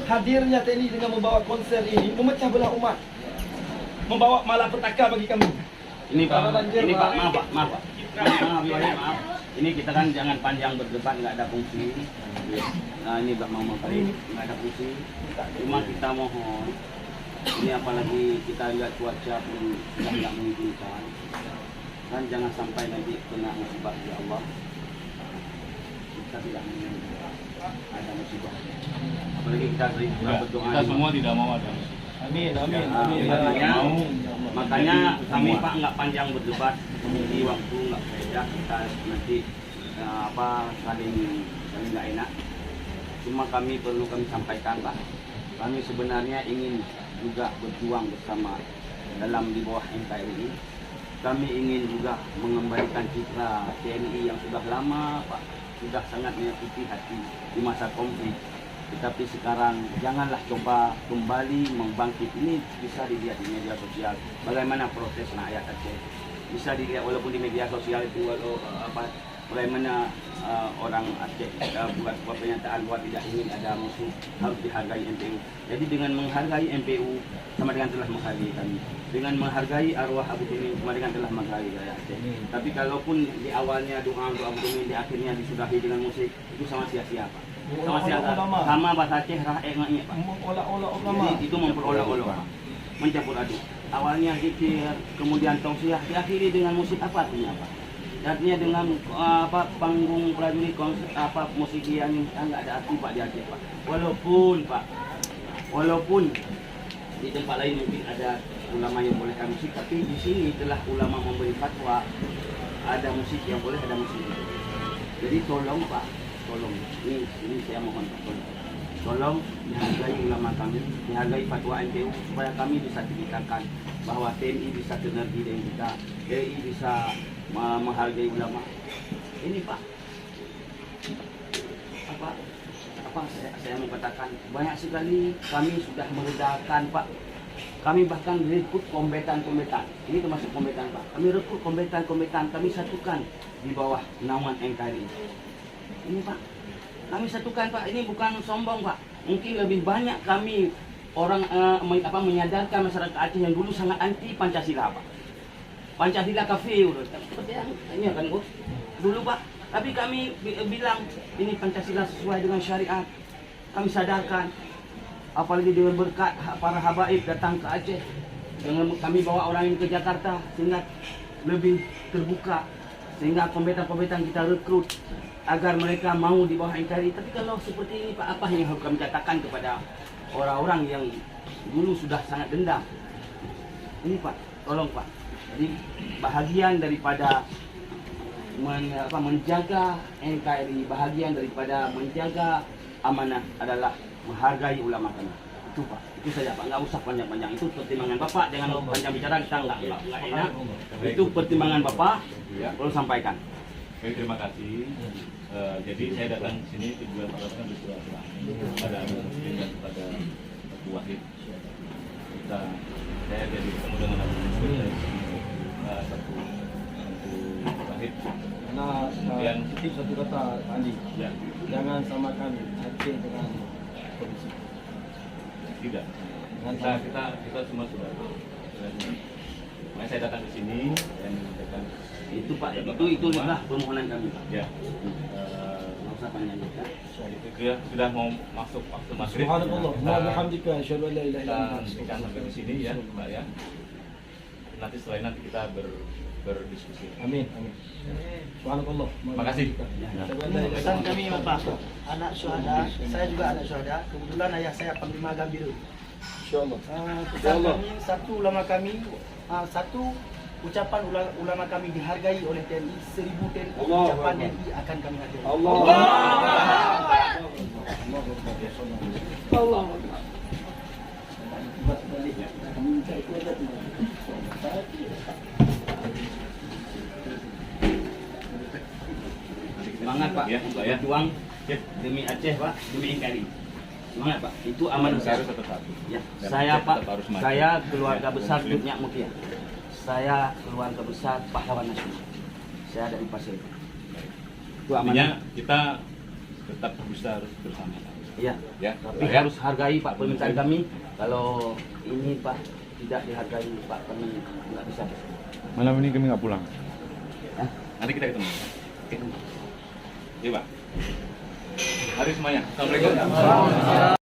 hadirnya TNI dengan membawa konser ini memecah belah umat, membawa malapetaka bagi kami. Ini Pak, maaf Pak, maaf. Ini kita kan jangan panjang berdebat, nggak ada fungsi. Nah ini Pak mau nggak ada fungsi. Cuma kita mohon, ini apalagi kita lihat cuaca pun sudah nggak mengizinkan. Dan jangan sampai nanti kena musibah ya Allah. Kita tidak menginginkan ada musibah. Apalagi kita sering berdoa. Kita semua tidak mau ada musibah. Amin, amin, Ya, amin. makanya kami Pak nggak panjang berdebat di waktu nggak beda kita nanti saling nggak enak. Cuma kami perlu kami sampaikan Pak, kami sebenarnya ingin juga berjuang bersama dalam di bawah NKRI. Kami ingin juga mengembalikan citra TNI yang sudah lama Pak, sudah sangat menyakiti hati di masa konflik. Tetapi sekarang janganlah coba kembali membangkit. Ini bisa dilihat di media sosial bagaimana proses rakyat Aceh. Bisa dilihat walaupun di media sosial itu bagaimana orang Aceh buat sebuah pernyataan bahwa tidak ingin ada musuh, harus dihargai MPU. Jadi dengan menghargai MPU sama dengan telah menghargai kami. Dengan menghargai arwah Abu Tumin sama dengan telah menghargai rakyat Aceh. Tapi kalaupun di awalnya doa untuk Abu Tumin, di akhirnya disudahi dengan musik, itu sama sia-sia Pak. Sama bahasa Aceh Pak. Jadi itu memperolok-olok Pak, mencampur aduk. Awalnya zikir, kemudian tausiah, diakhiri dengan musik apa artinya Pak? Artinya dengan panggung prajurit musik yang enggak ada arti Pak di Aceh Pak. Walaupun di tempat lain mungkin ada ulama yang bolehkan musik, tapi di sini telah ulama memberi fatwa ada musik yang boleh, ada musik yang tidak. Jadi tolong Pak, tolong ini saya mohon tolong dihargai ulama kami, dihargai fatwa MPU supaya kami bisa ditingkatkan bahwa TNI bisa sinergi dengan kita, TNI bisa menghargai ulama. Ini Pak, apa saya mau katakan, banyak sekali kami sudah meredakan Pak. Kami bahkan rekrut kombetan-kombetan. Ini termasuk kombetan Pak. Kami rekrut kombetan-kombetan, kami satukan di bawah naungan NKRI. Ini Pak, kami satukan Pak. Ini bukan sombong Pak. Mungkin lebih banyak kami orang menyadarkan masyarakat Aceh yang dulu sangat anti Pancasila Pak. Pancasila kafir, seperti yang ini kan Bu. Dulu Pak, tapi kami bilang ini Pancasila sesuai dengan syariat. Kami sadarkan, apalagi dengan berkat para habaib datang ke Aceh. Dengan kami bawa orang ini ke Jakarta sehingga lebih terbuka, sehingga kombetan-kombetan kita rekrut agar mereka mau di bawah NKRI. Tapi kalau seperti ini Pak, apa yang harus kami katakan kepada orang-orang yang dulu sudah sangat dendam? Ini Pak, tolong Pak. Jadi bahagian daripada menjaga NKRI, bahagian daripada menjaga amanah adalah menghargai ulama kami. Itu Pak, itu saja Pak, nggak usah panjang-panjang. Itu pertimbangan Bapak, jangan panjang bicara, kita nggak enak. Itu pertimbangan Bapak, perlu sampaikan. Oke, terima kasih. Jadi saya datang ke sini tujuan pertama bersilaturahmi kepada Abu Muslim dan kepada Abu Wahid. Saya jadi ketemu dengan Abu Muslim dari satu Wahid. Nah, kemudian titip satu kata Andi, ya, jangan samakan Aceh dengan polisi. tidak. Kita semua sudah. Makanya saya datang ke sini dan menyampaikan Itu Pak, itulah permohonan kami Pak. Ya. Nggak usah panjang ya. Itu dia sudah mau masuk waktu maghrib. Subhanallah, wa bihamdika asyhadu an la ilaha illa Kita anta hentikan sampai di sini ya, Pak ya. Nanti setelah nanti kita berdiskusi. Amin, amin. Subhanallah. Terima kasih. Pesan kami Bapak, anak syuhada, saya juga anak syuhada. Kebetulan ayah saya Panglima Gambir. Insyaallah. Pesan kami, satu ulama kami, satu ucapan ulama kami dihargai oleh TNI, 1000 TNI, ucapan TNI akan kami hargai. Semangat Pak, Ya, Pak, ya. berjuang demi Aceh Pak, demi NKRI. Semangat Pak, itu amanah saya. Harus satu-satu. Ya, Dan saya Aceh Pak, tetap harus maju. saya keluarga besar Muslim. Tutnya Mutia. Saya keluarga besar pahlawan nasional. Saya dari Pasir. Itu Artinya amanah. kita tetap bisa harus bersama. Iya. Ya, Tapi Pak, ya. harus hargai Pak permintaan kami. Kalau ini Pak tidak dihargai Pak, kami nggak bisa. Malam ini kami nggak pulang. Hah? Nanti kita ketemu. Oke. Iya, Pak. Mari semuanya. Assalamualaikum.